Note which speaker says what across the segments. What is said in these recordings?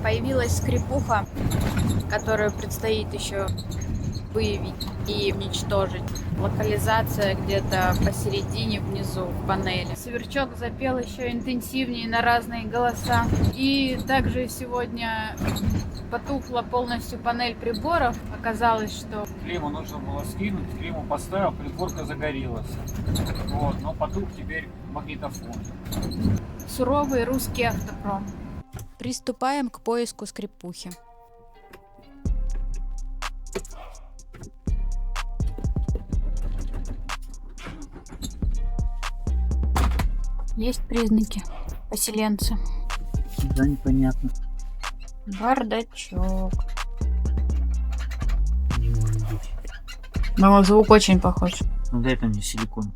Speaker 1: Появилась скрипуха, которую предстоит еще выявить и уничтожить. Локализация где-то посередине внизу в панели. Сверчок запел еще интенсивнее на разные голоса. И также сегодня потухла полностью панель приборов. Оказалось, что
Speaker 2: Климму нужно было скинуть, климму поставил, приборка загорелась. Вот, но потух теперь магнитофон.
Speaker 1: суровый русский автопром. Приступаем к поиску скрипухи. Есть признаки. Поселенцы.
Speaker 2: Да, непонятно.
Speaker 1: Бардачок.
Speaker 2: Не может быть.
Speaker 1: Но звук очень похож.
Speaker 2: Ну дай-ка мне силикон.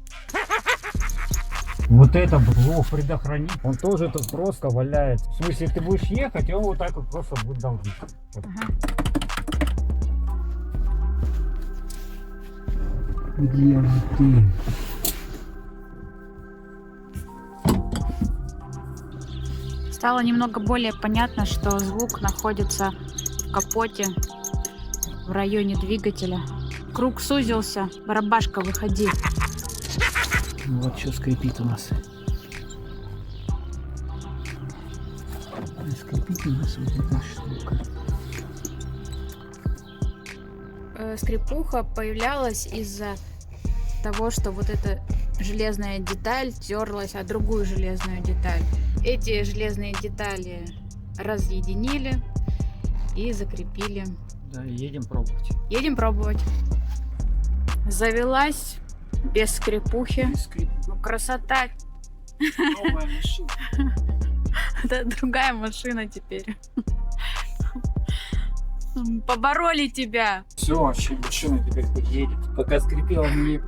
Speaker 2: Вот это блок предохранитель, он тоже тут просто валяется. В смысле, ты будешь ехать, и он вот так вот просто будет долбить. Вот. Где же ты?
Speaker 1: Стало немного более понятно, что звук находится в капоте, в районе двигателя. Круг сузился. Барабашка, выходи.
Speaker 2: Вот что скрипит у нас. Скрипит у нас вот эта штука.
Speaker 1: Скрипуха появлялась из-за того, что вот эта железная деталь терлась о другую железную деталь. Эти железные детали разъединили и закрепили.
Speaker 2: Да, едем пробовать.
Speaker 1: Едем пробовать. Завелась без скрипухи. Ну, красота.
Speaker 2: Новая машина.
Speaker 1: Это другая машина теперь. Побороли тебя.
Speaker 2: Все, вообще машина теперь едет. Пока скрипела, мне